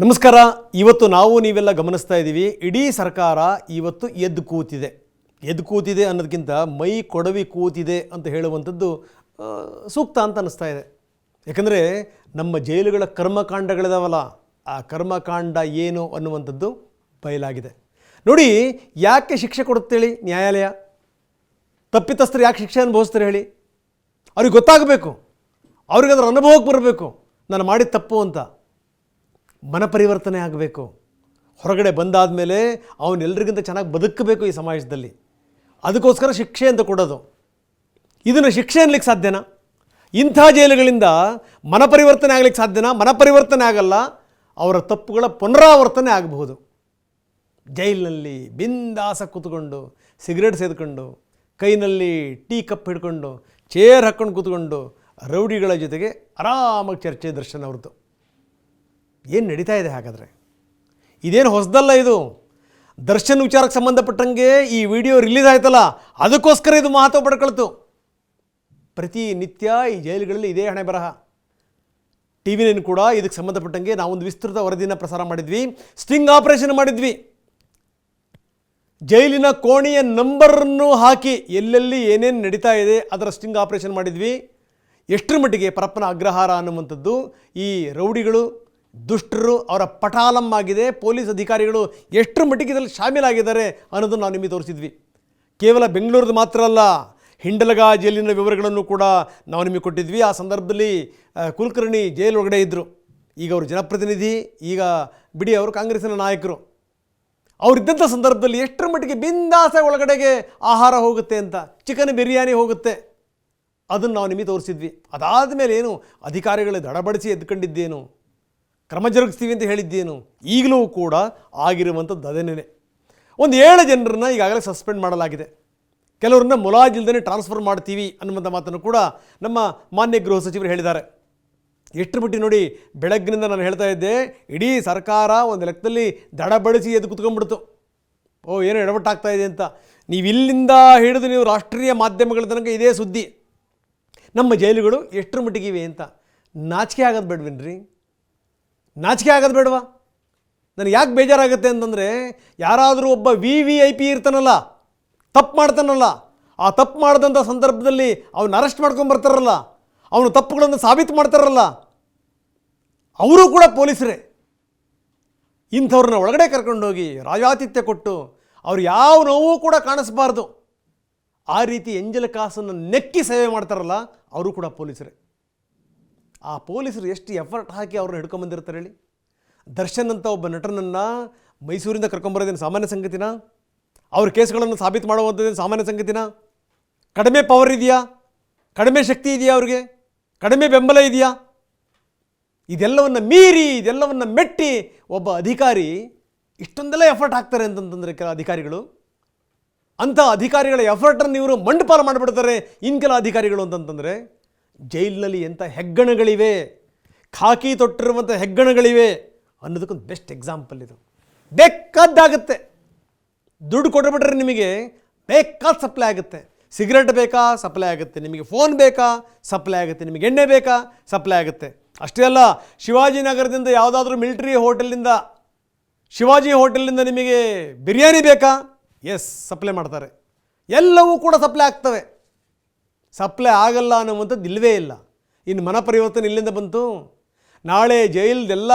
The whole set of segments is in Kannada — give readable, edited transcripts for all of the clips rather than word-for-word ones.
ನಮಸ್ಕಾರ. ಇವತ್ತು ನಾವು ನೀವೆಲ್ಲ ಗಮನಿಸ್ತಾ ಇದ್ದೀವಿ, ಇಡೀ ಸರ್ಕಾರ ಇವತ್ತು ಎದ್ದು ಕೂತಿದೆ ಅನ್ನೋದಕ್ಕಿಂತ ಮೈ ಕೊಡವಿ ಕೂತಿದೆ ಅಂತ ಹೇಳುವಂಥದ್ದು ಸೂಕ್ತ ಅಂತ ಅನ್ನಿಸ್ತಾ ಇದೆ. ಯಾಕಂದರೆ ನಮ್ಮ ಜೈಲುಗಳ ಕರ್ಮಕಾಂಡಗಳಿದಾವಲ್ಲ, ಆ ಕರ್ಮಕಾಂಡ ಏನು ಅನ್ನುವಂಥದ್ದು ಬಯಲಾಗಿದೆ. ನೋಡಿ, ಯಾಕೆ ಶಿಕ್ಷೆ ಕೊಡುತ್ತೇಳಿ ನ್ಯಾಯಾಲಯ? ತಪ್ಪಿತಸ್ಥರು ಯಾಕೆ ಶಿಕ್ಷೆ ಅನುಭವಿಸ್ತಾರೆ ಹೇಳಿ? ಅವ್ರಿಗೆ ಗೊತ್ತಾಗಬೇಕು, ಅವ್ರಿಗೆ ಅದರ ಅನುಭವಕ್ಕೆ ಬರಬೇಕು, ನಾನು ಮಾಡಿದ ತಪ್ಪು ಅಂತ. ಮನಪರಿವರ್ತನೆ ಆಗಬೇಕು. ಹೊರಗಡೆ ಬಂದಾದ ಮೇಲೆ ಅವನೆಲ್ಲರಿಗಿಂತ ಚೆನ್ನಾಗಿ ಬದುಕಬೇಕು ಈ ಸಮಾಜದಲ್ಲಿ. ಅದಕ್ಕೋಸ್ಕರ ಶಿಕ್ಷೆ ಅಂತ ಕೊಡೋದು. ಇದನ್ನು ಶಿಕ್ಷೆ ಅನ್ನಲಿಕ್ಕೆ ಸಾಧ್ಯನಾ? ಇಂಥ ಜೈಲುಗಳಿಂದ ಮನಪರಿವರ್ತನೆ ಆಗಲಿಕ್ಕೆ ಸಾಧ್ಯನಾ? ಮನಪರಿವರ್ತನೆ ಆಗಲ್ಲ, ಅವರ ತಪ್ಪುಗಳ ಪುನರಾವರ್ತನೆ ಆಗಬಹುದು. ಜೈಲಿನಲ್ಲಿ ಬಿಂದಾಸ ಕೂತ್ಕೊಂಡು ಸಿಗರೇಟ್ ಸೇದ್ಕೊಂಡು ಕೈನಲ್ಲಿ ಟೀ ಕಪ್ ಹಿಡ್ಕೊಂಡು ಚೇರ್ ಹಾಕ್ಕೊಂಡು ಕೂತ್ಕೊಂಡು ರೌಡಿಗಳ ಜೊತೆಗೆ ಆರಾಮಾಗಿ ಚರ್ಚೆ ದರ್ಶನ ಅವ್ರದ್ದು. ಏನು ನಡೀತಾ ಇದೆ ಹಾಗಾದರೆ? ಇದೇನು ಹೊಸದಲ್ಲ. ಇದು ದರ್ಶನ್ ವಿಚಾರಕ್ಕೆ ಸಂಬಂಧಪಟ್ಟಂಗೆ ಈ ವಿಡಿಯೋ ರಿಲೀಸ್ ಆಯ್ತಲ್ಲ, ಅದಕ್ಕೋಸ್ಕರ ಇದು ಮಹತ್ವ ಪಡ್ಕೊಳ್ತು. ಪ್ರತಿನಿತ್ಯ ಈ ಜೈಲುಗಳಲ್ಲಿ ಇದೇ ಹಣೆ ಬರಹ. ಟಿ ವಿನಲ್ಲಿ ಕೂಡ ಇದಕ್ಕೆ ಸಂಬಂಧಪಟ್ಟಂಗೆ ನಾವೊಂದು ವಿಸ್ತೃತ ವರದಿನ ಪ್ರಸಾರ ಮಾಡಿದ್ವಿ, ಸ್ಟಿಂಗ್ ಆಪರೇಷನ್ ಮಾಡಿದ್ವಿ. ಜೈಲಿನ ಕೋಣೆಯ ನಂಬರನ್ನು ಹಾಕಿ ಎಲ್ಲೆಲ್ಲಿ ಏನೇನು ನಡೀತಾ ಇದೆ ಅದರ ಸ್ಟಿಂಗ್ ಆಪರೇಷನ್ ಮಾಡಿದ್ವಿ. ಎಷ್ಟರ ಮಟ್ಟಿಗೆ ಪರಪ್ಪನ ಅಗ್ರಹಾರ ಅನ್ನುವಂಥದ್ದು ಈ ರೌಡಿಗಳು, ದುಷ್ಟರು, ಅವರ ಪಟಾಲಮ್ಮಾಗಿದೆ. ಪೊಲೀಸ್ ಅಧಿಕಾರಿಗಳು ಎಷ್ಟರ ಮಟ್ಟಿಗೆ ಇದರಲ್ಲಿ ಶಾಮೀಲಾಗಿದ್ದಾರೆ ಅನ್ನೋದನ್ನು ನಾವು ನಿಮಗೆ ತೋರಿಸಿದ್ವಿ. ಕೇವಲ ಬೆಂಗಳೂರದ್ದು ಮಾತ್ರ ಅಲ್ಲ, ಹಿಂಡಲಗಾ ಜೈಲಿನ ವಿವರಗಳನ್ನು ಕೂಡ ನಾವು ನಿಮಗೆ ಕೊಟ್ಟಿದ್ವಿ. ಆ ಸಂದರ್ಭದಲ್ಲಿ ಕುಲಕರ್ಣಿ ಜೈಲು ಒಳಗಡೆ ಇದ್ದರು. ಈಗ ಅವರು ಜನಪ್ರತಿನಿಧಿ, ಈಗ ಬಿಡಿ ಅವರು ಕಾಂಗ್ರೆಸ್ಸಿನ ನಾಯಕರು. ಅವರಿದ್ದಂಥ ಸಂದರ್ಭದಲ್ಲಿ ಎಷ್ಟರ ಮಟ್ಟಿಗೆ ಬಿಂದಾಸ ಒಳಗಡೆಗೆ ಆಹಾರ ಹೋಗುತ್ತೆ ಅಂತ, ಚಿಕನ್ ಬಿರಿಯಾನಿ ಹೋಗುತ್ತೆ, ಅದನ್ನು ನಾವು ನಿಮಗೆ ತೋರಿಸಿದ್ವಿ. ಅದಾದ ಮೇಲೆ ಏನು ಅಧಿಕಾರಿಗಳು ದಡಬಡಿಸಿ ಎದ್ಕೊಂಡಿದ್ದೇನು, ಕ್ರಮ ಜರುಗಿಸ್ತೀವಿ ಅಂತ ಹೇಳಿದ್ದೇನು, ಈಗಲೂ ಕೂಡ ಆಗಿರುವಂಥದ್ದು ಅದೇನೇ. ಒಂದು 7 ಜನರನ್ನು ಈಗಾಗಲೇ ಸಸ್ಪೆಂಡ್ ಮಾಡಲಾಗಿದೆ. ಕೆಲವರನ್ನ ಮುಲಾಜಿಲ್ದೇ ಟ್ರಾನ್ಸ್ಫರ್ ಮಾಡ್ತೀವಿ ಅನ್ನುವಂಥ ಮಾತನ್ನು ಕೂಡ ನಮ್ಮ ಮಾನ್ಯ ಗೃಹ ಸಚಿವರು ಹೇಳಿದ್ದಾರೆ. ಎಷ್ಟು ಮಟ್ಟಿಗೆ ನೋಡಿ, ಬೆಳಗ್ಗಿನಿಂದ ನಾನು ಹೇಳ್ತಾ ಇದ್ದೆ, ಇಡೀ ಸರ್ಕಾರ ಒಂದು ಲೆಕ್ಕದಲ್ಲಿ ದಡಬಡಿಸಿ ಎದ್ದು ಕುತ್ಕೊಂಡ್ಬಿಡ್ತು. ಏನೋ ಎಡವಟ್ಟಾಗ್ತಾ ಇದೆ ಅಂತ. ನೀವು ಇಲ್ಲಿಂದ ಹಿಡಿದು ನೀವು ರಾಷ್ಟ್ರೀಯ ಮಾಧ್ಯಮಗಳ ತನಕ ಇದೇ ಸುದ್ದಿ. ನಮ್ಮ ಜೈಲುಗಳು ಎಷ್ಟರ ಮಟ್ಟಿಗಿವೆ ಅಂತ. ನಾಚಿಕೆ ಆಗೋದು ಬೇಡವೇನ್ರಿ? ನಾಚಿಕೆ ಆಗೋದು ಬೇಡವಾ? ನನಗೆ ಯಾಕೆ ಬೇಜಾರಾಗುತ್ತೆ ಅಂತಂದರೆ, ಯಾರಾದರೂ ಒಬ್ಬ VIP ಇರ್ತಾನಲ್ಲ, ತಪ್ಪು ಮಾಡ್ತಾನಲ್ಲ, ಆ ತಪ್ಪು ಮಾಡಿದಂಥ ಸಂದರ್ಭದಲ್ಲಿ ಅವನ್ನ ಅರೆಸ್ಟ್ ಮಾಡ್ಕೊಂಬರ್ತಾರಲ್ಲ, ಅವನು ತಪ್ಪುಗಳನ್ನು ಸಾಬೀತು ಮಾಡ್ತಾರಲ್ಲ, ಅವರು ಕೂಡ ಪೊಲೀಸರೇ. ಇಂಥವ್ರನ್ನ ಒಳಗಡೆ ಕರ್ಕೊಂಡೋಗಿ ರಾಜಾತಿಥ್ಯ ಕೊಟ್ಟು ಅವ್ರು ಯಾವ ನೋವು ಕೂಡ ಕಾಣಿಸ್ಬಾರ್ದು, ಆ ರೀತಿ ಎಂಜಲ ಕಾಸನ್ನು ನೆಕ್ಕಿ ಸೇವೆ ಮಾಡ್ತಾರಲ್ಲ, ಅವರು ಕೂಡ ಪೊಲೀಸರೇ. ಆ ಪೊಲೀಸರು ಎಷ್ಟು ಎಫರ್ಟ್ ಹಾಕಿ ಅವ್ರನ್ನ ಹಿಡ್ಕೊಂಬಂದಿರ್ತಾರೆ ಹೇಳಿ? ದರ್ಶನ್ ಅಂತ ಒಬ್ಬ ನಟನನ್ನು ಮೈಸೂರಿಂದ ಕರ್ಕೊಂಬರೋದೇನು ಸಾಮಾನ್ಯ ಸಂಗತಿನ? ಅವ್ರ ಕೇಸ್ಗಳನ್ನು ಸಾಬೀತು ಮಾಡುವಂಥದ್ದೇನು ಸಾಮಾನ್ಯ ಸಂಗತಿನ? ಕಡಿಮೆ ಪವರ್ ಇದೆಯಾ? ಕಡಿಮೆ ಶಕ್ತಿ ಇದೆಯಾ? ಅವ್ರಿಗೆ ಕಡಿಮೆ ಬೆಂಬಲ ಇದೆಯಾ? ಇದೆಲ್ಲವನ್ನು ಮೀರಿ, ಇದೆಲ್ಲವನ್ನು ಮೆಟ್ಟಿ ಒಬ್ಬ ಅಧಿಕಾರಿ ಇಷ್ಟೊಂದೆಲ್ಲ ಎಫರ್ಟ್ ಹಾಕ್ತಾರೆ ಅಂತಂತಂದರೆ ಕೆಲ ಅಧಿಕಾರಿಗಳು, ಅಂಥ ಅಧಿಕಾರಿಗಳ ಎಫರ್ಟನ್ನು ಇವರು ಮಂಡಪಾಲ ಮಾಡಿಬಿಡ್ತಾರೆ. ಇನ್ನು ಕೆಲ ಅಧಿಕಾರಿಗಳು ಅಂತಂತಂದರೆ ಜೈಲಿನಲ್ಲಿ ಎಂಥ ಹೆಗ್ಗಣಗಳಿವೆ, ಖಾಕಿ ತೊಟ್ಟಿರುವಂಥ ಹೆಗ್ಗಣಗಳಿವೆ ಅನ್ನೋದಕ್ಕೊಂದು ಬೆಸ್ಟ್ ಎಕ್ಸಾಂಪಲ್ ಇದು. ಬೇಕಾದ್ದಾಗುತ್ತೆ, ದುಡ್ಡು ಕೊಟ್ಟುಬಿಟ್ರೆ ನಿಮಗೆ ಬೇಕಾದ ಸಪ್ಲೈ ಆಗುತ್ತೆ. ಸಿಗರೇಟ್ ಬೇಕಾ? ಸಪ್ಲೈ ಆಗುತ್ತೆ. ನಿಮಗೆ ಫೋನ್ ಬೇಕಾ? ಸಪ್ಲೈ ಆಗುತ್ತೆ. ನಿಮಗೆ ಎಣ್ಣೆ ಬೇಕಾ? ಸಪ್ಲೈ ಆಗುತ್ತೆ. ಅಷ್ಟೇ ಅಲ್ಲ, ಶಿವಾಜಿನಗರದಿಂದ ಯಾವುದಾದ್ರೂ ಮಿಲಿಟರಿ ಹೋಟೆಲಿಂದ, ಶಿವಾಜಿ ಹೋಟೆಲಿಂದ ನಿಮಗೆ ಬಿರಿಯಾನಿ ಬೇಕಾ? ಎಸ್, ಸಪ್ಲೈ ಮಾಡ್ತಾರೆ. ಎಲ್ಲವೂ ಕೂಡ ಸಪ್ಲೈ ಆಗ್ತವೆ. ಸಪ್ಲೈ ಆಗಲ್ಲ ಅನ್ನುವಂಥದ್ದು ಇಲ್ಲವೇ ಇಲ್ಲ. ಇನ್ನು ಮನ ಪರಿವರ್ತನೆ ಇಲ್ಲಿಂದ ಬಂತು. ನಾಳೆ ಜೈಲ್ದೆಲ್ಲ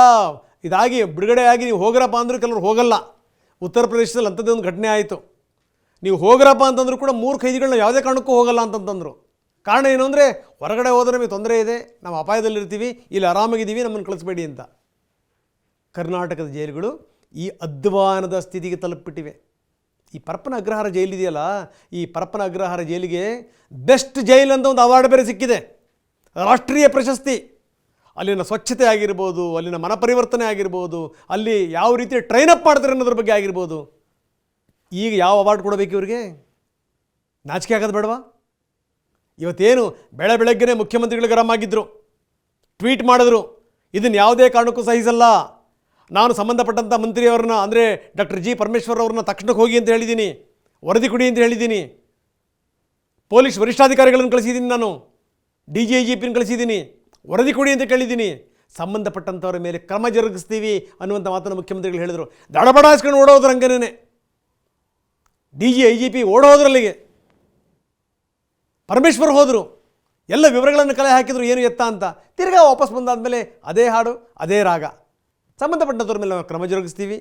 ಇದಾಗಿ ಬಿಡುಗಡೆಯಾಗಿ ನೀವು ಹೋಗ್ರಪ್ಪ ಅಂದರೂ ಕೆಲವರು ಹೋಗಲ್ಲ. ಉತ್ತರ ಪ್ರದೇಶದಲ್ಲಿ ಅಂಥದ್ದೇ ಒಂದು ಘಟನೆ ಆಯಿತು. ನೀವು ಹೋಗ್ರಪ್ಪ ಅಂತಂದರೂ ಕೂಡ 3 ಖೈದಿಗಳನ್ನ ಯಾವುದೇ ಕಾರಣಕ್ಕೂ ಹೋಗಲ್ಲ ಅಂತಂತಂದರು. ಕಾರಣ ಏನು ಅಂದರೆ, ಹೊರಗಡೆ ಹೋದರೆ ನಮಗೆ ತೊಂದರೆ ಇದೆ, ನಾವು ಅಪಾಯದಲ್ಲಿರ್ತೀವಿ, ಇಲ್ಲಿ ಆರಾಮಾಗಿದ್ದೀವಿ, ನಮ್ಮನ್ನು ಕಳಿಸ್ಬೇಡಿ ಅಂತ. ಕರ್ನಾಟಕದ ಜೈಲುಗಳು ಈ ಅಧ್ವಾನದ ಸ್ಥಿತಿಗೆ ತಲುಪಿಬಿಟ್ಟಿವೆ. ಈ ಪರಪ್ಪನ ಅಗ್ರಹಾರ ಜೈಲಿದೆಯಲ್ಲ, ಈ ಪರಪ್ಪನ ಅಗ್ರಹಾರ ಜೈಲಿಗೆ ಬೆಸ್ಟ್ ಜೈಲ್ ಅಂತ ಒಂದು ಅವಾರ್ಡ್ ಬೇರೆ ಸಿಕ್ಕಿದೆ, ರಾಷ್ಟ್ರೀಯ ಪ್ರಶಸ್ತಿ. ಅಲ್ಲಿನ ಸ್ವಚ್ಛತೆ ಆಗಿರ್ಬೋದು, ಅಲ್ಲಿನ ಮನಪರಿವರ್ತನೆ ಆಗಿರ್ಬೋದು, ಅಲ್ಲಿ ಯಾವ ರೀತಿ ಟ್ರೈನಪ್ ಮಾಡ್ತಾರೆ ಅನ್ನೋದ್ರ ಬಗ್ಗೆ ಆಗಿರ್ಬೋದು. ಈಗ ಯಾವ ಅವಾರ್ಡ್ ಕೊಡಬೇಕು ಇವರಿಗೆ? ನಾಚಿಕೆ ಆಗೋದು ಬೇಡವಾ? ಇವತ್ತೇನು ಬೆಳಗ್ಗೆನೇ ಮುಖ್ಯಮಂತ್ರಿಗಳು ಗರಂ ಆಗಿದ್ದರು, ಟ್ವೀಟ್ ಮಾಡಿದ್ರು, ಇದನ್ನು ಯಾವುದೇ ಕಾರಣಕ್ಕೂ ಸಹಿಸಲ್ಲ, ನಾನು ಸಂಬಂಧಪಟ್ಟಂಥ ಮಂತ್ರಿಯವರನ್ನ ಅಂದರೆ ಡಾಕ್ಟರ್ G. ಪರಮೇಶ್ವರ್ ಅವ್ರನ್ನ ತಕ್ಷಣಕ್ಕೆ ಹೋಗಿ ಅಂತ ಹೇಳಿದ್ದೀನಿ, ವರದಿ ಕೊಡಿ ಅಂತ ಹೇಳಿದ್ದೀನಿ, ಪೊಲೀಸ್ ವರಿಷ್ಠಾಧಿಕಾರಿಗಳನ್ನು ಕಳಿಸಿದ್ದೀನಿ, ನಾನು DGIGPನ ಕಳಿಸಿದ್ದೀನಿ, ವರದಿ ಕೊಡಿ ಅಂತ ಕೇಳಿದ್ದೀನಿ, ಸಂಬಂಧಪಟ್ಟಂಥವ್ರ ಮೇಲೆ ಕ್ರಮ ಜರುಗಿಸ್ತೀವಿ ಅನ್ನುವಂಥ ಮಾತನ್ನು ಮುಖ್ಯಮಂತ್ರಿಗಳು ಹೇಳಿದರು. ದಡಬಡಾಯಿಸ್ಕೊಂಡು ಓಡೋದ್ರು ಹಂಗೇನೆ. DG IGP ಓಡೋದ್ರಲ್ಲಿಗೆ. ಪರಮೇಶ್ವರ್ ಹೋದರು, ಎಲ್ಲ ವಿವರಗಳನ್ನು ಕಲೆ ಹಾಕಿದ್ರು ಏನು ಎತ್ತ ಅಂತ. ತಿರ್ಗಾ ವಾಪಸ್ ಬಂದಾದಮೇಲೆ ಅದೇ ಹಾಡು ಅದೇ ರಾಗ. ಸಂಬಂಧಪಟ್ಟಂಥವ್ರ ಮೇಲೆ ನಾವು ಕ್ರಮ ಜರುಗಿಸ್ತೀವಿ,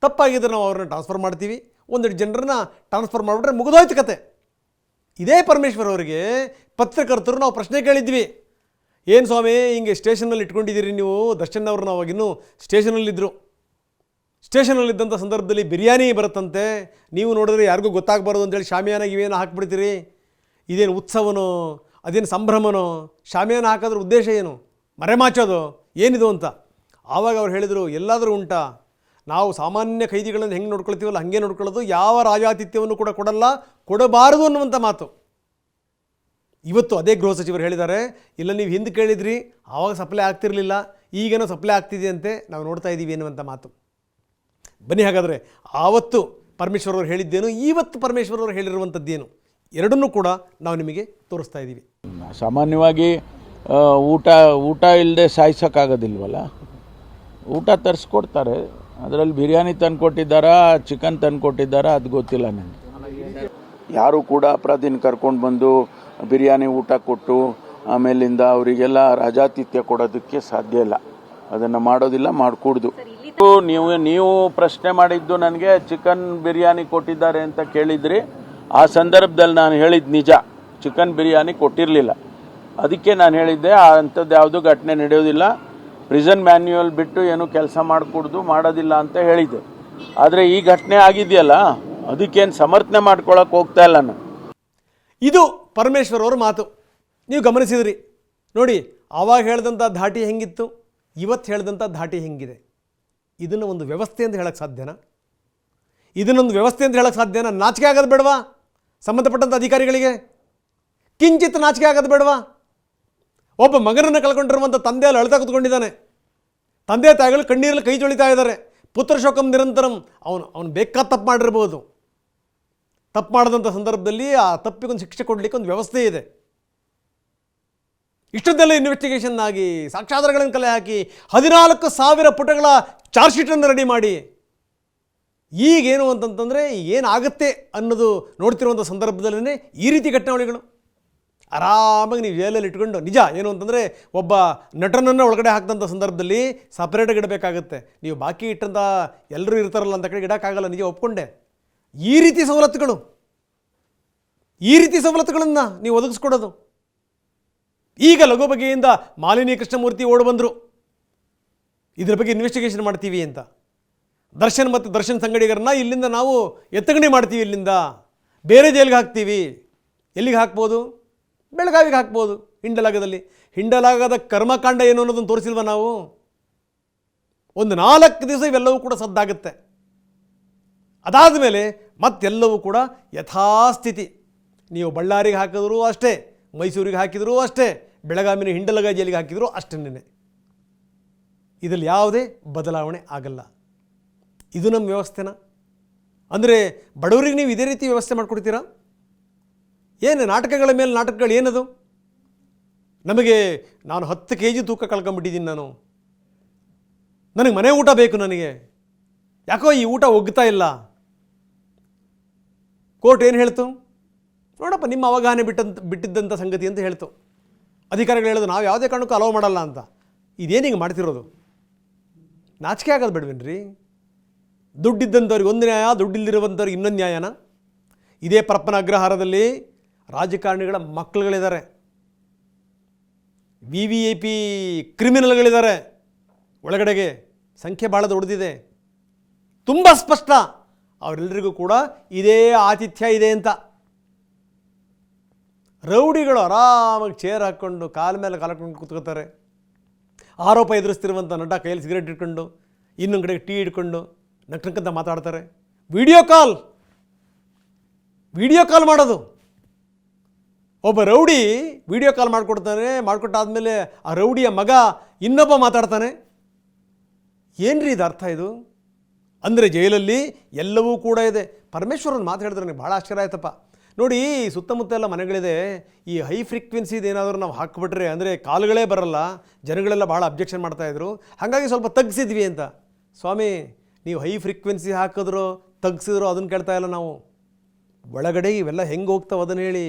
ತಪ್ಪಾಗಿದ್ದರೆ ನಾವು ಅವ್ರನ್ನ ಟ್ರಾನ್ಸ್ಫರ್ ಮಾಡ್ತೀವಿ, ಒಂದೆರಡು ಜನರನ್ನ ಟ್ರಾನ್ಸ್ಫರ್ ಮಾಡಿಬಿಟ್ರೆ ಮುಗಿದೋಯ್ತು ಕತೆ. ಇದೇ ಪರಮೇಶ್ವರ್ ಅವರಿಗೆ ಪತ್ರಕರ್ತರು ನಾವು ಪ್ರಶ್ನೆ ಕೇಳಿದ್ವಿ, ಏನು ಸ್ವಾಮಿ ಹಿಂಗೆ ಸ್ಟೇಷನಲ್ಲಿ ಇಟ್ಕೊಂಡಿದ್ದೀರಿ ನೀವು? ದರ್ಶನ್ ಅವ್ರನ್ನ ಅವಾಗಿನ್ನೂ ಸ್ಟೇಷನಲ್ಲಿದ್ದರು. ಸ್ಟೇಷನಲ್ಲಿದ್ದಂಥ ಸಂದರ್ಭದಲ್ಲಿ ಬಿರಿಯಾನಿ ಬರುತ್ತಂತೆ, ನೀವು ನೋಡಿದ್ರೆ ಯಾರಿಗೂ ಗೊತ್ತಾಗಬಾರ್ದು ಅಂತೇಳಿ ಶಾಮಿಯಾನ ಇವೇನೋ ಹಾಕ್ಬಿಡ್ತೀರಿ, ಇದೇನು ಉತ್ಸವನೋ ಅದೇನು ಸಂಭ್ರಮನೋ? ಶಾಮಿಯಾನ ಹಾಕೋದ್ರ ಉದ್ದೇಶ ಏನು? ಮರೆಮಾಚೋದು ಏನಿದು ಅಂತ. ಆವಾಗ ಅವ್ರು ಹೇಳಿದರು, ಎಲ್ಲಾದರೂ ಉಂಟಾ, ನಾವು ಸಾಮಾನ್ಯ ಖೈದಿಗಳನ್ನು ಹೆಂಗೆ ನೋಡ್ಕೊಳ್ತೀವಲ್ಲ ಹಾಗೆ ನೋಡ್ಕೊಳ್ಳೋದು, ಯಾವ ರಾಜಾತಿಥ್ಯವನ್ನು ಕೂಡ ಕೊಡಲ್ಲ, ಕೊಡಬಾರದು ಅನ್ನುವಂಥ ಮಾತು. ಇವತ್ತು ಅದೇ ಗೃಹ ಸಚಿವರು ಹೇಳಿದ್ದಾರೆ, ಇಲ್ಲ ನೀವು ಹಿಂದೆ ಕೇಳಿದ್ರಿ ಆವಾಗ ಸಪ್ಲೈ ಆಗ್ತಿರಲಿಲ್ಲ, ಈಗೇನೋ ಸಪ್ಲೈ ಆಗ್ತಿದೆಯಂತೆ, ನಾವು ನೋಡ್ತಾ ಇದ್ದೀವಿ ಅನ್ನುವಂಥ ಮಾತು. ಬನ್ನಿ ಹಾಗಾದರೆ ಆವತ್ತು ಪರಮೇಶ್ವರ್ ಅವರು ಹೇಳಿದ್ದೇನು, ಇವತ್ತು ಪರಮೇಶ್ವರ್ ಅವರು ಹೇಳಿರುವಂಥದ್ದೇನು, ಎರಡನ್ನೂ ಕೂಡ ನಾವು ನಿಮಗೆ ತೋರಿಸ್ತಾ ಇದ್ದೀವಿ. ಸಾಮಾನ್ಯವಾಗಿ ಊಟ ಇಲ್ಲದೆ ಸಾಯಿಸೋಕ್ಕಾಗೋದಿಲ್ವಲ್ಲ, ಊಟ ತರಿಸ್ಕೊಡ್ತಾರೆ. ಅದರಲ್ಲಿ ಬಿರಿಯಾನಿ ತಂದು ಕೊಟ್ಟಿದ್ದಾರಾ, ಚಿಕನ್ ತಂದು ಕೊಟ್ಟಿದ್ದಾರಾ ಅದು ಗೊತ್ತಿಲ್ಲ ನನಗೆ. ಯಾರು ಕೂಡ ಅಪರಾಧಿನ ಕರ್ಕೊಂಡು ಬಂದು ಬಿರಿಯಾನಿ ಊಟ ಕೊಟ್ಟು ಆಮೇಲಿಂದ ಅವರಿಗೆಲ್ಲ ರಾಜಾತಿಥ್ಯ ಕೊಡೋದಕ್ಕೆ ಸಾಧ್ಯ ಇಲ್ಲ, ಅದನ್ನು ಮಾಡೋದಿಲ್ಲ, ಮಾಡಿಕೊಡ್ದು. ನೀವು ಪ್ರಶ್ನೆ ಮಾಡಿದ್ದು ನನಗೆ ಚಿಕನ್ ಬಿರಿಯಾನಿ ಕೊಟ್ಟಿದ್ದಾರೆ ಅಂತ ಕೇಳಿದ್ರಿ. ಆ ಸಂದರ್ಭದಲ್ಲಿ ನಾನು ಹೇಳಿದ್ದು ನಿಜ, ಚಿಕನ್ ಬಿರಿಯಾನಿ ಕೊಟ್ಟಿರಲಿಲ್ಲ. ಅದಕ್ಕೆ ನಾನು ಹೇಳಿದ್ದೆ ಅಂಥದ್ದು ಯಾವುದೂ ಘಟನೆ ನಡೆಯೋದಿಲ್ಲ, ಪ್ರಿಸನ್ ಮ್ಯಾನ್ಯುಯಲ್ ಬಿಟ್ಟು ಏನು ಕೆಲಸ ಮಾಡಿಕೊಡ್ದು ಮಾಡೋದಿಲ್ಲ ಅಂತ ಹೇಳಿದ್ದೆ. ಆದರೆ ಈ ಘಟನೆ ಆಗಿದೆಯಲ್ಲ, ಅದಕ್ಕೇನು ಸಮರ್ಥನೆ ಮಾಡ್ಕೊಳಕ್ಕೆ ಹೋಗ್ತಾ ಇಲ್ಲ ನಾನು. ಇದು ಪರಮೇಶ್ವರ್ ಅವರ ಮಾತು. ನೀವು ಗಮನಿಸಿದ್ರಿ ನೋಡಿ, ಆವಾಗ ಹೇಳಿದಂಥ ಧಾಟಿ ಹೆಂಗಿತ್ತು, ಇವತ್ತು ಹೇಳಿದಂಥ ಧಾಟಿ ಹೆಂಗಿದೆ. ಇದನ್ನು ಒಂದು ವ್ಯವಸ್ಥೆ ಅಂತ ಹೇಳಕ್ಕೆ ಸಾಧ್ಯನಾ? ಇದನ್ನೊಂದು ವ್ಯವಸ್ಥೆ ಅಂತ ಹೇಳಕ್ಕೆ ಸಾಧ್ಯನಾ? ನಾಚಿಕೆ ಆಗೋದು ಬೇಡವಾ ಸಂಬಂಧಪಟ್ಟಂಥ ಅಧಿಕಾರಿಗಳಿಗೆ? ಕಿಂಚಿತ್ ನಾಚಿಕೆ ಆಗೋದು ಬೇಡವಾ? ಒಬ್ಬ ಮಗನನ್ನು ಕಳ್ಕೊಂಡಿರುವಂಥ ತಂದೆ ಅಲ್ಲಿ ಅಳ್ತಾ ಕೂತ್ಕೊಂಡಿದ್ದಾನೆ, ತಂದೆ ತಾಯಿಗಳು ಕಣ್ಣೀರಲ್ಲಿ ಕೈ ತೊಳಿತಾ ಇದ್ದಾರೆ. ಪುತ್ರ ಶೋಕಂ ನಿರಂತರಂ. ಅವನು ಬೇಕಾದ ತಪ್ಪು ಮಾಡಿರ್ಬೋದು. ತಪ್ಪು ಮಾಡಿದಂಥ ಸಂದರ್ಭದಲ್ಲಿ ಆ ತಪ್ಪಿಗೊಂದು ಶಿಕ್ಷೆ ಕೊಡಲಿಕ್ಕೆ ಒಂದು ವ್ಯವಸ್ಥೆ ಇದೆ. ಇಷ್ಟೊಂದೆಲ್ಲ ಇನ್ವೆಸ್ಟಿಗೇಷನ್ ಆಗಿ ಸಾಕ್ಷ್ಯಾಧಾರಗಳನ್ನು ಕಲೆ ಹಾಕಿ 14,000 ಪುಟಗಳ ಚಾರ್ಜ್ ಶೀಟನ್ನು ರೆಡಿ ಮಾಡಿ ಈಗೇನು ಅಂತಂತಂದರೆ ಏನಾಗುತ್ತೆ ಅನ್ನೋದು ನೋಡ್ತಿರುವಂಥ ಸಂದರ್ಭದಲ್ಲೇ ಈ ರೀತಿ ಘಟನಾವಳಿಗಳು. ಆರಾಮಾಗಿ ನೀವು ಜೈಲಲ್ಲಿ ಇಟ್ಕೊಂಡು, ನಿಜ ಏನು ಅಂತಂದರೆ ಒಬ್ಬ ನಟನನ್ನು ಒಳಗಡೆ ಹಾಕಿದಂಥ ಸಂದರ್ಭದಲ್ಲಿ ಸಪ್ರೇಟಾಗಿ ಇಡಬೇಕಾಗತ್ತೆ. ನೀವು ಬಾಕಿ ಇಟ್ಟಂಥ ಎಲ್ಲರೂ ಇರ್ತಾರಲ್ಲ ಅಂತ ಕಡೆ ಇಡೋಕ್ಕಾಗಲ್ಲ, ನಿಜ ಒಪ್ಕೊಂಡೆ. ಈ ರೀತಿ ಸವಲತ್ತುಗಳನ್ನು ನೀವು ಒದಗಿಸ್ಕೊಡೋದು. ಈಗ ಲಘು ಬಗೆಯಿಂದ ಮಾಲಿನಿ ಕೃಷ್ಣಮೂರ್ತಿ ಓಡಿ ಬಂದರು, ಇದ್ರ ಬಗ್ಗೆ ಇನ್ವೆಸ್ಟಿಗೇಷನ್ ಮಾಡ್ತೀವಿ ಅಂತ. ದರ್ಶನ್ ಮತ್ತು ದರ್ಶನ್ ಸಂಗಡಿಗರನ್ನ ಇಲ್ಲಿಂದ ನಾವು ಎತ್ತಗಣಿ ಮಾಡ್ತೀವಿ, ಇಲ್ಲಿಂದ ಬೇರೆ ಜೈಲಿಗೆ ಹಾಕ್ತೀವಿ. ಎಲ್ಲಿಗೆ ಹಾಕ್ಬೋದು? ಬೆಳಗಾವಿಗೆ ಹಾಕ್ಬೋದು, ಹಿಂಡಲಾಗದಲ್ಲಿ. ಹಿಂಡಲಾಗದ ಕರ್ಮಕಾಂಡ ಏನು ಅನ್ನೋದನ್ನು ತೋರಿಸಿಲ್ವ ನಾವು? ಒಂದು 4 ದಿವಸ ಇವೆಲ್ಲವೂ ಕೂಡ ಸದ್ದಾಗುತ್ತೆ. ಅದಾದ ಮೇಲೆ ಮತ್ತೆಲ್ಲವೂ ಕೂಡ ಯಥಾಸ್ಥಿತಿ. ನೀವು ಬಳ್ಳಾರಿಗೆ ಹಾಕಿದ್ರು ಅಷ್ಟೇ, ಮೈಸೂರಿಗೆ ಹಾಕಿದರೂ ಅಷ್ಟೇ, ಬೆಳಗಾವಿನ ಹಿಂಡಲಗ ಜೈಲಿಗೆ ಹಾಕಿದರೂ ಅಷ್ಟೇನೆ. ಇದರಲ್ಲಿ ಯಾವುದೇ ಬದಲಾವಣೆ ಆಗಲ್ಲ. ಇದು ನಮ್ಮ ವ್ಯವಸ್ಥೆನ? ಅಂದರೆ ಬಡವರಿಗೆ ನೀವು ಇದೇ ರೀತಿ ವ್ಯವಸ್ಥೆ ಮಾಡಿಕೊಡ್ತೀರಾ? ಏನು ನಾಟಕಗಳ ಮೇಲೆ ನಾಟಕಗಳು ಏನದು? ನಾನು 10 kg ತೂಕ ಕಳ್ಕೊಂಬಿಟ್ಟಿದ್ದೀನಿ, ನನಗೆ ಮನೆ ಊಟ ಬೇಕು, ನನಗೆ ಯಾಕೋ ಈ ಊಟ ಒಗ್ತಾ ಇಲ್ಲ. ಕೋರ್ಟ್ ಏನು ಹೇಳ್ತು? ನೋಡಪ್ಪ, ನಿಮ್ಮ ಅವಗಾಹನೆ ಬಿಟ್ಟಿದ್ದಂಥ ಸಂಗತಿ ಅಂತ ಹೇಳ್ತು. ಅಧಿಕಾರಿಗಳು ಹೇಳೋದು ನಾವು ಯಾವುದೇ ಕಾರಣಕ್ಕೂ ಅಲೋ ಮಾಡಲ್ಲ ಅಂತ. ಇದೇನು ಹಿಂಗೆ ಮಾಡ್ತಿರೋದು? ನಾಚಿಕೆ ಆಗೋದು ಬೇಡವೇನ್ರಿ? ದುಡ್ಡಿದ್ದಂಥವ್ರಿಗೆ ಒಂದು ನ್ಯಾಯ, ದುಡ್ಡಿಲ್ದಿರುವಂಥವ್ರಿಗೆ ಇನ್ನೊಂದು ನ್ಯಾಯನ? ಇದೇ ಪರಪ್ಪನ ಅಗ್ರಹಾರದಲ್ಲಿ ರಾಜಕಾರಣಿಗಳ ಮಕ್ಕಳುಗಳಿದ್ದಾರೆ, VIP ಕ್ರಿಮಿನಲ್ಗಳಿದ್ದಾರೆ ಒಳಗಡೆಗೆ. ಸಂಖ್ಯೆ ಭಾಳ ದೊಡ್ಡದಿದೆ, ತುಂಬ ಸ್ಪಷ್ಟ. ಅವರೆಲ್ಲರಿಗೂ ಕೂಡ ಇದೇ ಆತಿಥ್ಯ ಇದೆ ಅಂತ. ರೌಡಿಗಳು ಆರಾಮಾಗಿ ಚೇರ್ ಹಾಕ್ಕೊಂಡು ಕಾಲ ಮೇಲೆ ಕಾಲಕೊಂಡು ಕೂತ್ಕೋತಾರೆ. ಆರೋಪ ಎದುರಿಸ್ತಿರುವಂಥ ನಟ ಕೈಯಲ್ಲಿ ಸಿಗರೇಟ್ ಇಟ್ಕೊಂಡು, ಇನ್ನೊಂದು ಕಡೆಗೆ ಟೀ ಇಟ್ಕೊಂಡು ನಕ್ಕಂತ ಮಾತಾಡ್ತಾರೆ. ವಿಡಿಯೋ ಕಾಲ್ ಮಾಡೋದು. ಒಬ್ಬ ರೌಡಿ ವಿಡಿಯೋ ಕಾಲ್ ಮಾಡಿಕೊಟ್ಟಾದ್ಮೇಲೆ ಆ ರೌಡಿಯ ಮಗ ಇನ್ನೊಬ್ಬ ಮಾತಾಡ್ತಾನೆ. ಏನ್ರಿ ಇದು ಅರ್ಥ? ಇದು ಅಂದರೆ ಜೈಲಲ್ಲಿ ಎಲ್ಲವೂ ಕೂಡ ಇದೆ. ಪರಮೇಶ್ವರನ್ ಮಾತಾಡಿದ್ರೆ ನನಗೆ ಭಾಳ ಆಶ್ಚರ್ಯ ಆಯ್ತಪ್ಪ. ನೋಡಿ ಸುತ್ತಮುತ್ತ ಎಲ್ಲ ಮನೆಗಳಿದೆ, ಈ ಹೈ ಫ್ರೀಕ್ವೆನ್ಸಿದು ಏನಾದರೂ ನಾವು ಹಾಕಿಬಿಟ್ರೆ ಅಂದರೆ ಕಾಲುಗಳೇ ಬರಲ್ಲ, ಜನಗಳೆಲ್ಲ ಭಾಳ ಅಬ್ಜೆಕ್ಷನ್ ಮಾಡ್ತಾಯಿದ್ರು, ಹಾಗಾಗಿ ಸ್ವಲ್ಪ ತಗ್ಸಿದ್ವಿ ಅಂತ. ಸ್ವಾಮಿ, ನೀವು ಹೈ ಫ್ರೀಕ್ವೆನ್ಸಿ ಹಾಕಿದ್ರೋ ತಗ್ಸಿದ್ರೋ ಅದನ್ನು ಕೇಳ್ತಾ ಇಲ್ಲ ನಾವು. ಒಳಗಡೆ ಇವೆಲ್ಲ ಹೆಂಗೆ ಹೋಗ್ತಾವೆ ಅದನ್ನು ಹೇಳಿ.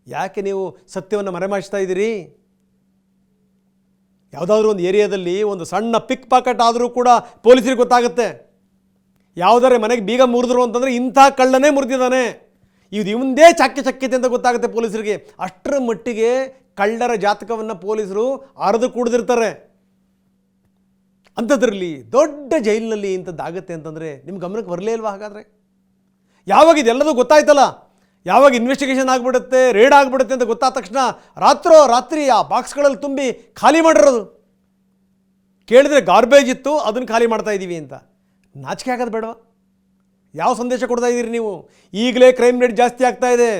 ಯಾಕೆ ನೀವು ಸತ್ಯವನ್ನು ಮರೆಮಾಚ್ತಾ ಇದ್ದೀರಿ? ಯಾವುದಾದ್ರೂ ಒಂದು ಏರಿಯಾದಲ್ಲಿ ಒಂದು ಸಣ್ಣ ಪಿಕ್ ಪಾಕೆಟ್ ಆದರೂ ಕೂಡ ಪೊಲೀಸರಿಗೆ ಗೊತ್ತಾಗುತ್ತೆ. ಯಾವುದಾರೆ ಮನೆಗೆ ಬೀಗ ಮುರಿದ್ರು ಅಂತಂದರೆ ಇಂಥ ಕಳ್ಳನೇ ಮುರಿದಿದ್ದಾನೆ, ಇದು ಇವಂದೇ ಚಕ್ಯತೆ ಅಂತ ಗೊತ್ತಾಗುತ್ತೆ ಪೊಲೀಸರಿಗೆ. ಅಷ್ಟರ ಮಟ್ಟಿಗೆ ಕಳ್ಳರ ಜಾತಕವನ್ನು ಪೊಲೀಸರು ಅರೆದು ಕುಡಿದಿರ್ತಾರೆ. ಅಂಥದ್ರಲ್ಲಿ ದೊಡ್ಡ ಜೈಲಿನಲ್ಲಿ ಇಂಥದ್ದಾಗತ್ತೆ ಅಂತಂದರೆ ನಿಮ್ಮ ಗಮನಕ್ಕೆ ಬರಲೇ ಇಲ್ವಾ? ಹಾಗಾದರೆ ಯಾವಾಗ ಇದೆಲ್ಲದೂ ಗೊತ್ತಾಯ್ತಲ್ಲ, ಯಾವಾಗ ಇನ್ವೆಸ್ಟಿಗೇಷನ್ ಆಗಿಬಿಡುತ್ತೆ, ರೇಡ್ ಆಗಿಬಿಡುತ್ತೆ ಅಂತ ಗೊತ್ತಾದ ತಕ್ಷಣ ರಾತ್ರಿ ಆ ಬಾಕ್ಸ್ಗಳಲ್ಲಿ ತುಂಬಿ ಖಾಲಿ ಮಾಡಿರೋದು. ಕೇಳಿದರೆ ಗಾರ್ಬೇಜ್ ಇತ್ತು, ಅದನ್ನು ಖಾಲಿ ಮಾಡ್ತಾ ಇದ್ದೀವಿ ಅಂತ. ನಾಚಿಕೆ ಆಗೋದು ಬೇಡವಾ? ಯಾವ ಸಂದೇಶ ಕೊಡ್ತಾ ಇದ್ದೀರಿ ನೀವು? ಈಗಲೇ ಕ್ರೈಮ್ ರೇಟ್ ಜಾಸ್ತಿ ಆಗ್ತಾ ಇದೆ.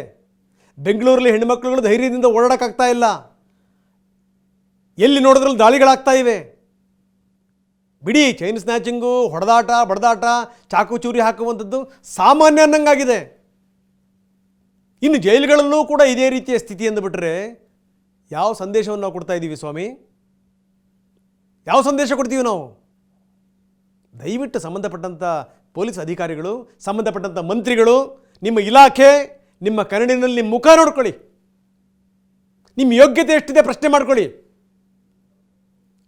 ಬೆಂಗಳೂರಲ್ಲಿ ಹೆಣ್ಣುಮಕ್ಳುಗಳು ಧೈರ್ಯದಿಂದ ಓಡಾಡೋಕ್ಕಾಗ್ತಾ ಇಲ್ಲ. ಎಲ್ಲಿ ನೋಡಿದ್ರಲ್ಲಿ ದಾಳಿಗಳಾಗ್ತಾ ಇವೆ. ಬಿಡಿ, ಚೈನ್ ಸ್ನ್ಯಾಚಿಂಗು, ಹೊಡೆದಾಟ ಬಡದಾಟ, ಚಾಕು ಚೂರಿ ಹಾಕುವಂಥದ್ದು ಸಾಮಾನ್ಯ ಅನ್ನಂಗಾಗಿದೆ. ಇನ್ನು ಜೈಲುಗಳಲ್ಲೂ ಕೂಡ ಇದೇ ರೀತಿಯ ಸ್ಥಿತಿ ಅಂದುಬಿಟ್ರೆ ಯಾವ ಸಂದೇಶವನ್ನು ನಾವು ಕೊಡ್ತಾ ಇದ್ದೀವಿ ಸ್ವಾಮಿ? ಯಾವ ಸಂದೇಶ ಕೊಡ್ತೀವಿ ನಾವು? ದಯವಿಟ್ಟು ಸಂಬಂಧಪಟ್ಟಂಥ ಪೊಲೀಸ್ ಅಧಿಕಾರಿಗಳು, ಸಂಬಂಧಪಟ್ಟಂಥ ಮಂತ್ರಿಗಳು, ನಿಮ್ಮ ಇಲಾಖೆ, ನಿಮ್ಮ ಕನ್ನಡಿನಲ್ಲಿ ನಿಮ್ಮ ಮುಖ ನೋಡ್ಕೊಳ್ಳಿ. ನಿಮ್ಮ ಯೋಗ್ಯತೆ ಎಷ್ಟಿದೆ ಪ್ರಶ್ನೆ ಮಾಡ್ಕೊಳ್ಳಿ.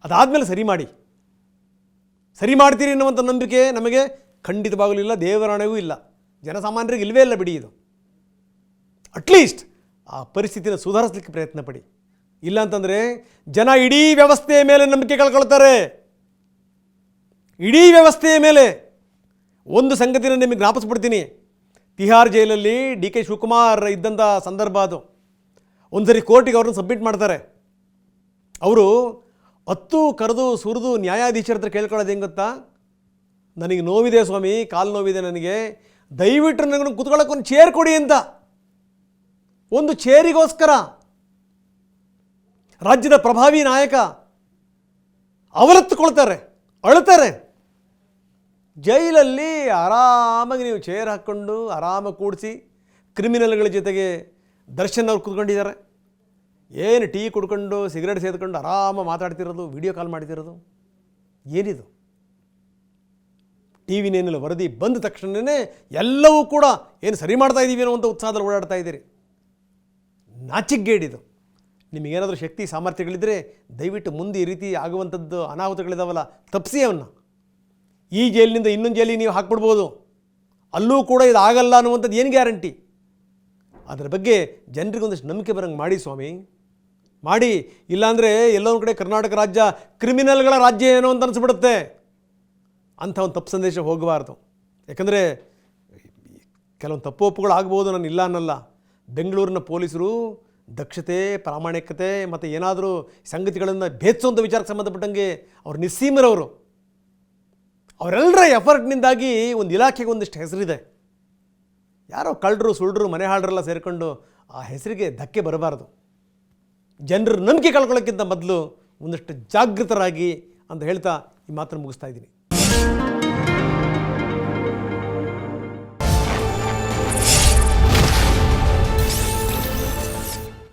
ಅದಾದಮೇಲೆ ಸರಿ ಮಾಡ್ತೀರಿ ಅನ್ನುವಂಥ ನಂಬಿಕೆ ನಮಗೆ ಖಂಡಿತವಾಗಲೂ ಇಲ್ಲ, ದೇವರಾಣೆಗೂ ಇಲ್ಲ, ಜನಸಾಮಾನ್ಯರಿಗೆ ಇಲ್ಲವೇ ಇಲ್ಲ. ಬಿಡಿ, ಇದು ಅಟ್ಲೀಸ್ಟ್ ಆ ಪರಿಸ್ಥಿತಿನ ಸುಧಾರಿಸಲಿಕ್ಕೆ ಪ್ರಯತ್ನ ಪಡಿ. ಇಲ್ಲಾಂತಂದರೆ ಜನ ಇಡೀ ವ್ಯವಸ್ಥೆಯ ಮೇಲೆ ನಂಬಿಕೆ ಕಳ್ಕೊಳ್ತಾರೆ. ಇಡೀ ವ್ಯವಸ್ಥೆಯ ಮೇಲೆ. ಒಂದು ಸಂಗತಿನ ನಿಮಗೆ ಜ್ಞಾಪಿಸ್ಬಿಡ್ತೀನಿ. ತಿಹಾರ್ ಜೈಲಲ್ಲಿ ಡಿ ಕೆ ಶಿವಕುಮಾರ್ ಇದ್ದಂಥ ಸಂದರ್ಭ ಅದು. ಒಂದು ಸರಿ ಕೋರ್ಟಿಗೆ ಅವ್ರನ್ನ ಸಬ್ಮಿಟ್ ಮಾಡ್ತಾರೆ. ಅವರು ಕರೆದು ಸುರಿದು ನ್ಯಾಯಾಧೀಶರ ಹತ್ರ ಕೇಳ್ಕೊಳ್ಳೋದು ಹೆಂಗೆ ಗೊತ್ತಾ? ನನಗೆ ನೋವಿದೆ ಸ್ವಾಮಿ, ಕಾಲು ನೋವಿದೆ ನನಗೆ, ದಯವಿಟ್ಟು ನನಗೆ ಕೂತ್ಕೊಳ್ಳೋಕೆ ಒಂದು ಚೇರ್ ಕೊಡಿ ಅಂತ. ಒಂದು ಚೇರಿಗೋಸ್ಕರ ರಾಜ್ಯದ ಪ್ರಭಾವಿ ನಾಯಕ ಅವಲತ್ತುಕೊಳ್ತಾರೆ, ಅಳ್ತಾರೆ. ಜೈಲಲ್ಲಿ ಆರಾಮಾಗಿ ನೀವು ಚೇರ್ ಹಾಕ್ಕೊಂಡು ಆರಾಮಾಗಿ ಕೂಡಿಸಿ ಕ್ರಿಮಿನಲ್ಗಳ ಜೊತೆಗೆ ದರ್ಶನ್ ಅವ್ರು ಕೂತ್ಕೊಂಡಿದ್ದಾರೆ. ಏನು ಟೀ ಕುಡ್ಕೊಂಡು ಸಿಗರೇಟ್ ಸೇದ್ಕೊಂಡು ಆರಾಮ ಮಾತಾಡ್ತಿರೋದು, ವಿಡಿಯೋ ಕಾಲ್ ಮಾಡ್ತಿರೋದು, ಏನಿದು? ಟಿ ವಿನೇನೆಲ್ಲ ವರದಿ ಬಂದ ತಕ್ಷಣವೇ ಎಲ್ಲವೂ ಕೂಡ ಏನು ಸರಿ ಮಾಡ್ತಾ ಇದ್ದೀವಿ ಅನ್ನೋ ಅಂತ ಉತ್ಸಾಹದಲ್ಲಿ ಓಡಾಡ್ತಾ ಇದ್ದೀರಿ. ನಾಚಿಕೆಗೇಡಿದು. ನಿಮಗೇನಾದರೂ ಶಕ್ತಿ ಸಾಮರ್ಥ್ಯಗಳಿದ್ದರೆ ದಯವಿಟ್ಟು ಮುಂದೆ ಈ ರೀತಿ ಆಗುವಂಥದ್ದು ಅನಾಹುತಗಳಿದಾವಲ್ಲ, ತಪ್ಪಿಸಿ ಅವನ್ನ. ಈ ಜೈಲಿನಿಂದ ಇನ್ನೊಂದು ಜೈಲಿಗೆ ನೀವು ಹಾಕ್ಬಿಡ್ಬೋದು, ಅಲ್ಲೂ ಕೂಡ ಇದು ಆಗಲ್ಲ ಅನ್ನುವಂಥದ್ದು ಏನು ಗ್ಯಾರಂಟಿ? ಅದರ ಬಗ್ಗೆ ಜನರಿಗೊಂದಷ್ಟು ನಂಬಿಕೆ ಬರೋಂಗೆ ಮಾಡಿ ಸ್ವಾಮಿ, ಮಾಡಿ. ಇಲ್ಲಾಂದರೆ ಎಲ್ಲೊಂದು ಕಡೆ ಕರ್ನಾಟಕ ರಾಜ್ಯ ಕ್ರಿಮಿನಲ್ಗಳ ರಾಜ್ಯ ಏನೋ ಅಂತ ಅನಿಸ್ಬಿಡುತ್ತೆ. ಅಂಥ ಒಂದು ತಪ್ಪು ಸಂದೇಶ ಹೋಗಬಾರ್ದು. ಯಾಕಂದರೆ ಕೆಲವೊಂದು ತಪ್ಪು ಒಪ್ಪುಗಳು ಆಗ್ಬೋದು, ನಾನು ಇಲ್ಲ ಅನ್ನಲ್ಲ. ಬೆಂಗಳೂರಿನ ಪೊಲೀಸರು ದಕ್ಷತೆ, ಪ್ರಾಮಾಣಿಕತೆ ಮತ್ತು ಏನಾದರೂ ಸಂಗತಿಗಳನ್ನು ಭೇದಿಸುವಂಥ ವಿಚಾರಕ್ಕೆ ಸಂಬಂಧಪಟ್ಟಂಗೆ ಅವ್ರು ನಿಸ್ಸೀಮರವರು. ಅವರೆಲ್ಲರ ಎಫರ್ಟ್ನಿಂದಾಗಿ ಒಂದು ಇಲಾಖೆಗೆ ಒಂದಿಷ್ಟು ಹೆಸರಿದೆ. ಯಾರೋ ಕಳ್ಳರು, ಸುಳ್ಳರು, ಮನೆ ಹಾಳರೆಲ್ಲ ಸೇರಿಕೊಂಡು ಆ ಹೆಸರಿಗೆ ಧಕ್ಕೆ ಬರಬಾರ್ದು. ಜನರ ನಂಬಿಕೆ ಕಳ್ಕೊಳ್ಳೋಕ್ಕಿಂತ ಮೊದಲು ಒಂದಷ್ಟು ಜಾಗೃತರಾಗಿ ಅಂತ ಹೇಳ್ತಾ ಈ ಮಾತನ್ನು ಮುಗಿಸ್ತಾ ಇದ್ದೀನಿ.